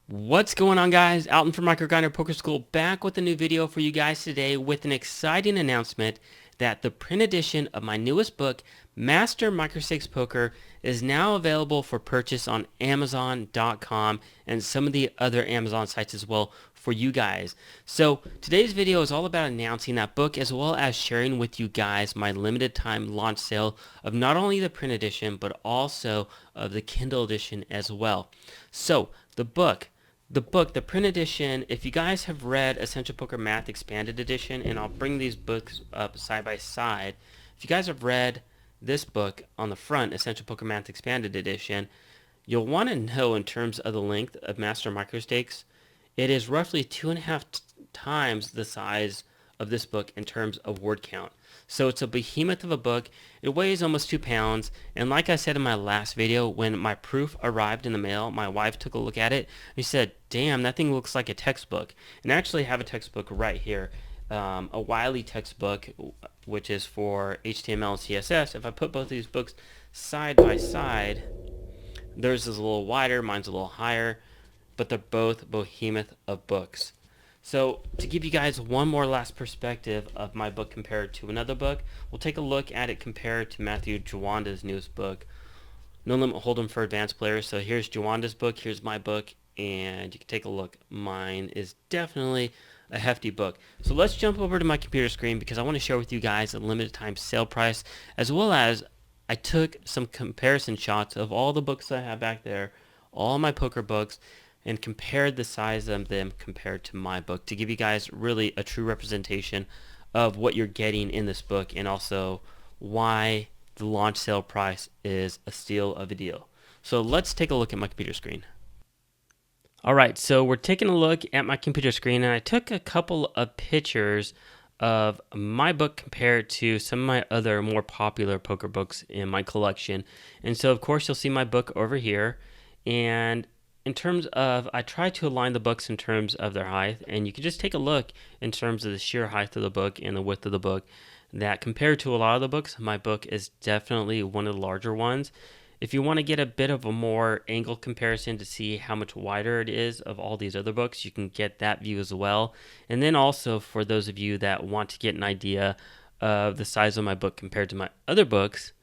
What's going on, guys? Alton from MicroGrinder Poker School back with a new video for you guys today with an exciting announcement that the print edition of my newest book, Master Micro-Stakes Poker, is now available for purchase on Amazon.com and some of the other Amazon sites as well for you guys. So today's video is all about announcing that book as well as sharing with you guys my limited time launch sale of not only the print edition but also of the Kindle edition as well. So the print edition, if you guys have read Essential Poker Math Expanded Edition, and I'll bring these books up side by side. If you guys have read this book on the front, Essential Poker Math Expanded Edition, you'll want to know in terms of the length of Master Micro Stakes, it is roughly 2.5 times the size of this book in terms of word count. So it's a behemoth of a book. It weighs almost 2 pounds. And like I said in my last video, when my proof arrived in the mail, my wife took a look at it. And she said, damn, that thing looks like a textbook. And I actually have a textbook right here. A Wiley textbook, which is for HTML and CSS. If I put both of these books side by side, theirs is a little wider, mine's a little higher, but they're both behemoth of books. So to give you guys one more last perspective of my book compared to another book, we'll take a look at it compared to Matthew Jawanda's newest book, No Limit Hold'em for Advanced Players. So here's Jawanda's book, here's my book, and you can take a look. Mine is definitely a hefty book. So let's jump over to my computer screen because I want to share with you guys a limited time sale price, as well as I took some comparison shots of all the books I have back there, all my poker books, and compared the size of them compared to my book to give you guys really a true representation of what you're getting in this book, and also why the launch sale price is a steal of a deal. So let's take a look at my computer screen. Alright, so we're taking a look at my computer screen, and I took a couple of pictures of my book compared to some of my other more popular poker books in my collection. And so of course you'll see my book over here, and in terms of, I try to align the books in terms of their height, and you can just take a look in terms of the sheer height of the book and the width of the book, that compared to a lot of the books, my book is definitely one of the larger ones. If you want to get a bit of a more angle comparison to see how much wider it is of all these other books, you can get that view as well. And then also for those of you that want to get an idea of the size of my book compared to my other books,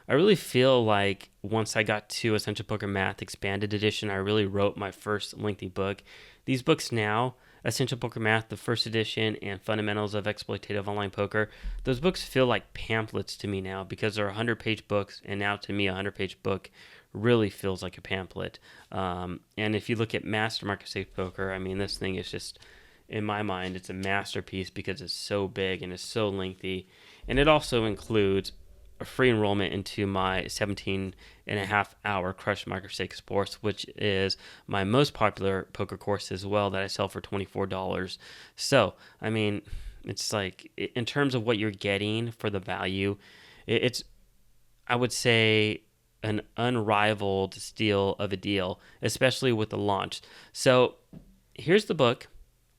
I really feel like once I got to Essential Poker Math Expanded Edition, I really wrote my first lengthy book. These books now, Essential Poker Math, the first edition, and Fundamentals of Exploitative Online Poker, those books feel like pamphlets to me now because they're 100-page books, and now to me a 100-page book really feels like a pamphlet. And if you look at Master Micro-Stakes Poker, I mean, this thing is just, in my mind, it's a masterpiece because it's so big and it's so lengthy. And it also includes a free enrollment into my 17.5-hour Crush Micro-Stakes course, which is my most popular poker course as well, that I sell for $24. So, I mean, it's like, in terms of what you're getting for the value, it's, I would say, an unrivaled steal of a deal, especially with the launch. So, here's the book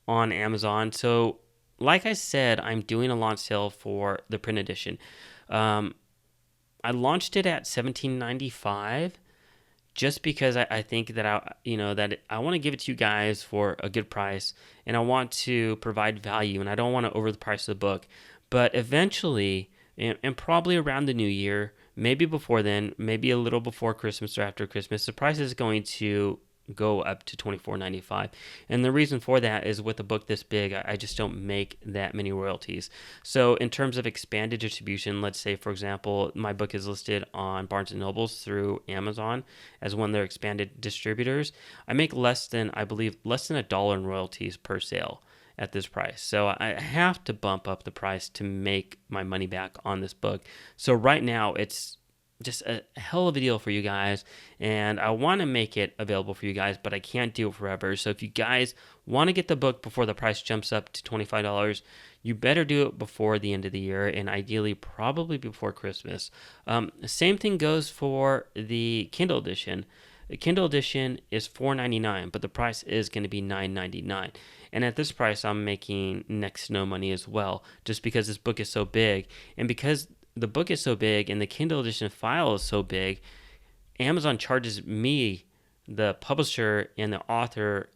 on Amazon. So, like I said, I'm doing a launch sale for the print edition. I launched it at $17.95 just because I think that I want to give it to you guys for a good price, and I want to provide value, and I don't want to overprice the book. But eventually, and probably around the new year, maybe before then, maybe a little before Christmas or after Christmas, the price is going to go up to $24.95. And the reason for that is with a book this big, I just don't make that many royalties. So in terms of expanded distribution, let's say, for example, my book is listed on Barnes & Nobles through Amazon as one of their expanded distributors. I make less than $1 in royalties per sale at this price. So I have to bump up the price to make my money back on this book. So right now it's just a hell of a deal for you guys, and I want to make it available for you guys, but I can't do it forever. So if you guys want to get the book before the price jumps up to $25, you better do it before the end of the year, and ideally probably before Christmas. Same thing goes for the Kindle edition. The Kindle edition is $4.99, but the price is going to be $9.99. And at this price, I'm making next to no money as well, just because this book is so big. And because the book is so big and the Kindle edition file is so big, Amazon charges me the publisher and the author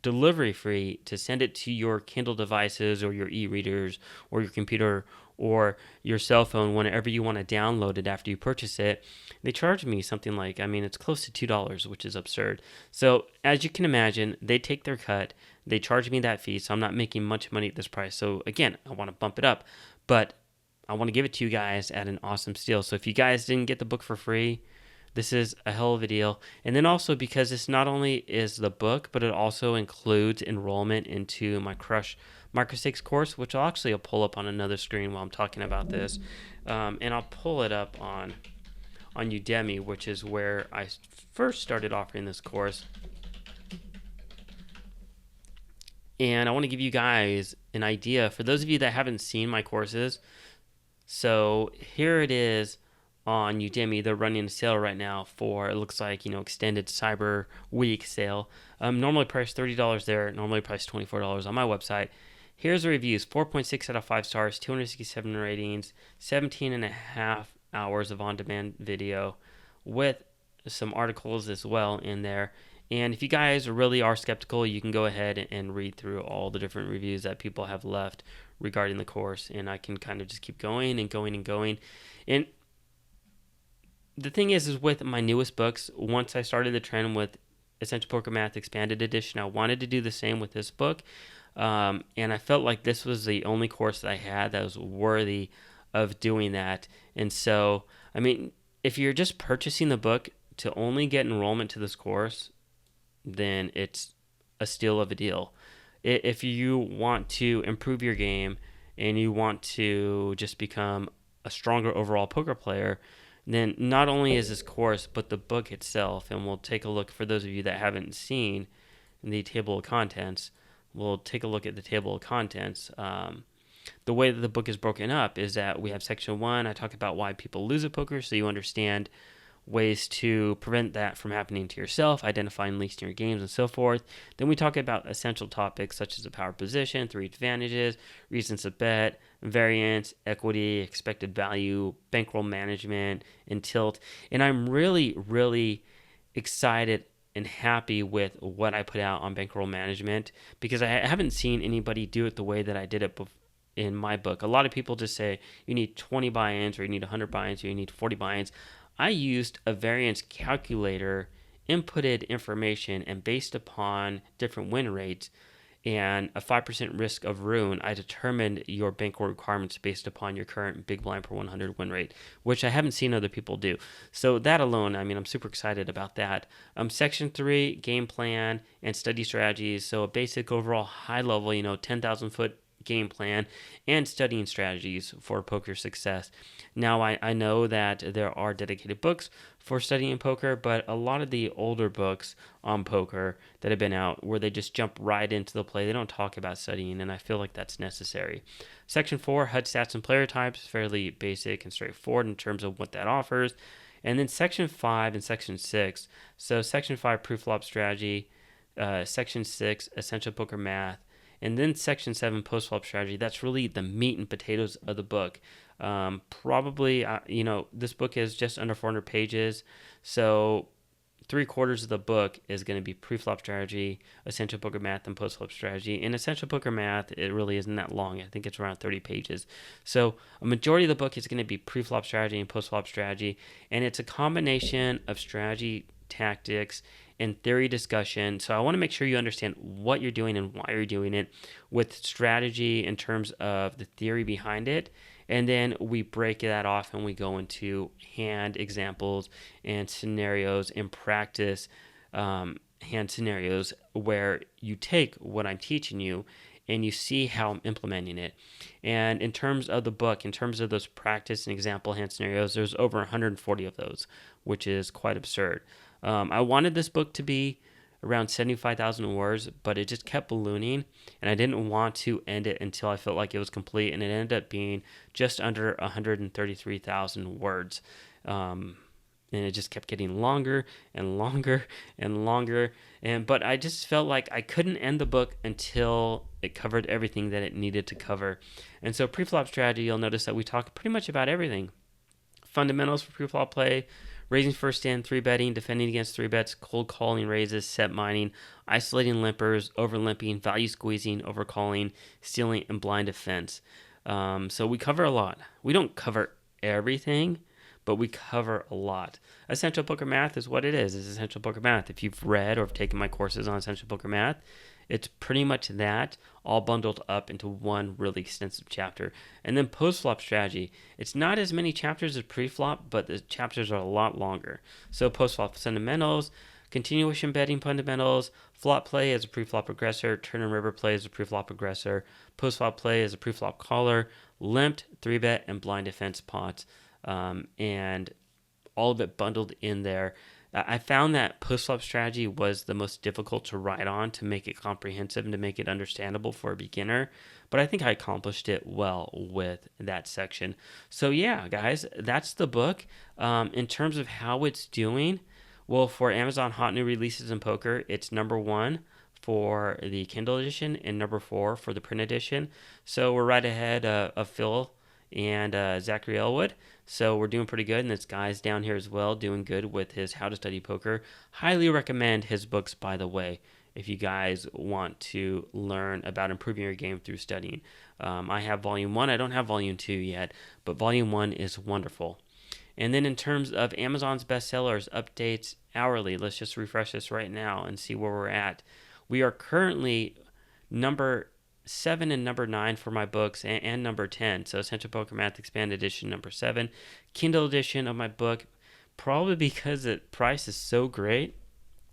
delivery free to send it to your Kindle devices or your e-readers or your computer or your cell phone whenever you want to download it after you purchase it. They charge me something like, it's close to $2, which is absurd. So as you can imagine, they take their cut. They charge me that fee, so I'm not making much money at this price. So again, I want to bump it up, but I want to give it to you guys at an awesome steal. So if you guys didn't get the book for free, this is a hell of a deal. And then also because this not only is the book, but it also includes enrollment into my Crush Micro 6 course, which I'll pull up on another screen while I'm talking about this. And I'll pull it up on Udemy, which is where I first started offering this course. And I want to give you guys an idea for those of you that haven't seen my courses. So here it is on Udemy. They're running a sale right now for, it looks like, extended Cyber Week sale. Normally priced $30 there, normally priced $24 on my website. Here's the reviews: 4.6 out of 5 stars, 267 ratings, 17 and a half hours of on-demand video with some articles as well in there. And if you guys really are skeptical, you can go ahead and read through all the different reviews that people have left regarding the course, and I can kind of just keep going and going and going. And the thing is with my newest books, once I started the trend with Essential Poker Math Expanded Edition, I wanted to do the same with this book. And I felt like this was the only course that I had that was worthy of doing that. And so, if you're just purchasing the book to only get enrollment to this course, then it's a steal of a deal. If you want to improve your game and you want to just become a stronger overall poker player, then not only is this course, but the book itself, and we'll take a look, for those of you that haven't seen the table of contents, we'll take a look at the table of contents. The way that the book is broken up is that we have section 1, I talk about why people lose at poker, so you understand ways to prevent that from happening to yourself, identify and leaks in your games, and so forth. Then we talk about essential topics such as the power position, 3 advantages, reasons to bet, variance, equity, expected value, bankroll management, and tilt. And I'm really, really excited and happy with what I put out on bankroll management, because I haven't seen anybody do it the way that I did it in my book. A lot of people just say you need 20 buy-ins, or you need 100 buy-ins, or you need 40 buy-ins. I used a variance calculator, inputted information, and based upon different win rates and a 5% risk of ruin, I determined your bankroll requirements based upon your current big blind per 100 win rate, which I haven't seen other people do. So that alone, I'm super excited about that. Section 3, game plan and study strategies. So a basic overall high level, 10,000 foot game plan and studying strategies for poker success. Now, I know that there are dedicated books for studying poker, but a lot of the older books on poker that have been out, where they just jump right into the play, they don't talk about studying, and I feel like that's necessary. Section 4, HUD stats and player types, fairly basic and straightforward in terms of what that offers. And then Section 5 and Section 6. So Section 5, pre-flop strategy, Section 6, essential poker math, and then Section 7, post-flop strategy. That's really the meat and potatoes of the book. Probably, this book is just under 400 pages. So 3/4 of the book is going to be pre-flop strategy, essential poker math, and post-flop strategy. And essential poker math, it really isn't that long. I think it's around 30 pages. So a majority of the book is going to be pre-flop strategy and post-flop strategy. And it's a combination of strategy, tactics, and theory discussion. So I want to make sure you understand what you're doing and why you're doing it, with strategy in terms of the theory behind it. And then we break that off and we go into hand examples and scenarios and practice hand scenarios where you take what I'm teaching you and you see how I'm implementing it. And in terms of the book, in terms of those practice and example hand scenarios, there's over 140 of those, which is quite absurd. I wanted this book to be around 75,000 words, but it just kept ballooning, and I didn't want to end it until I felt like it was complete, and it ended up being just under 133,000 words. And it just kept getting longer and longer and longer. But I just felt like I couldn't end the book until it covered everything that it needed to cover. And so pre-flop strategy, you'll notice that we talk pretty much about everything. Fundamentals for pre-flop play, raising first in, 3-betting, defending against 3-bets, cold calling raises, set mining, isolating limpers, over limping, value squeezing, over calling, stealing, and blind defense. So we cover a lot. We don't cover everything, but we cover a lot. Essential Poker Math is what it is. It's Essential Poker Math. If you've read or have taken my courses on Essential Poker Math, it's pretty much that, all bundled up into one really extensive chapter. And then post-flop strategy. It's not as many chapters as pre-flop, but the chapters are a lot longer. So post-flop fundamentals, continuation betting fundamentals, flop play as a pre-flop aggressor, turn and river play as a pre-flop aggressor, post-flop play as a pre-flop caller, limped, 3-bet, and blind defense pots. And all of it bundled in there. I found that post-flop strategy was the most difficult to write on, to make it comprehensive and to make it understandable for a beginner. But I think I accomplished it well with that section. So yeah, guys, that's the book. In terms of how it's doing, well, for Amazon Hot New Releases in Poker, it's #1 for the Kindle edition and #4 for the print edition. So we're right ahead of Phil and Zachary Elwood. So we're doing pretty good, and this guy's down here as well doing good with his How to Study Poker. Highly recommend his books, by the way, if you guys want to learn about improving your game through studying. I have Volume 1. I don't have Volume 2 yet, but Volume 1 is wonderful. And then in terms of Amazon's bestsellers, updates hourly, let's just refresh this right now and see where we're at. We are currently number 7 and number 9 for my books, and number 10. So Essential Poker Math Expanded Edition number 7. Kindle edition of my book, probably because the price is so great,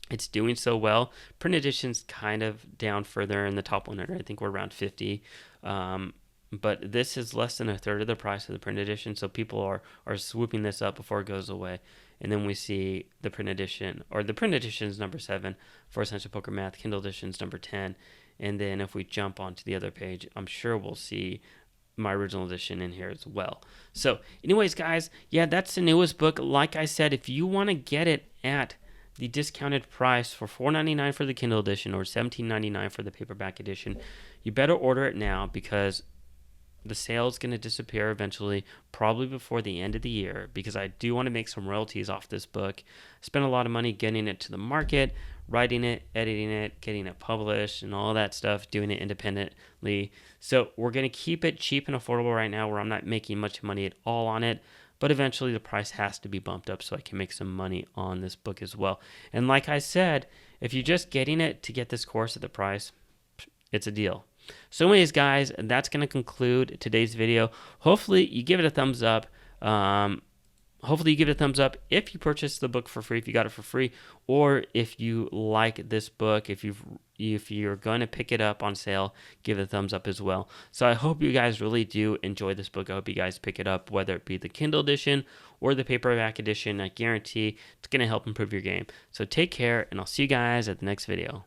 it's doing so well. Print edition's kind of down further in the top 100. I think we're around 50. But this is less than a third of the price of the print edition, so people are swooping this up before it goes away. And then we see the print edition, or the print edition is number 7 for Essential Poker Math. Kindle edition is number 10. And then if we jump onto the other page, I'm sure we'll see my original edition in here as well. So anyways, guys, yeah, that's the newest book. Like I said, if you want to get it at the discounted price for $4.99 for the Kindle edition or $17.99 for the paperback edition, you better order it now, because the sale is going to disappear eventually, probably before the end of the year, because I do want to make some royalties off this book. Spent a lot of money getting it to the market, writing it, editing it, getting it published, and all that stuff, doing it independently. So we're going to keep it cheap and affordable right now, where I'm not making much money at all on it, but eventually the price has to be bumped up so I can make some money on this book as well. And like I said, if you're just getting it to get this course at the price, it's a deal. So anyways, guys, that's going to conclude today's video. Hopefully you give it a thumbs up. If you purchase the book for free, if you got it for free, or if you like this book, if you're going to pick it up on sale, give it a thumbs up as well. So I hope you guys really do enjoy this book. I hope you guys pick it up, whether it be the Kindle edition or the paperback edition. I guarantee it's going to help improve your game. So take care, and I'll see you guys at the next video.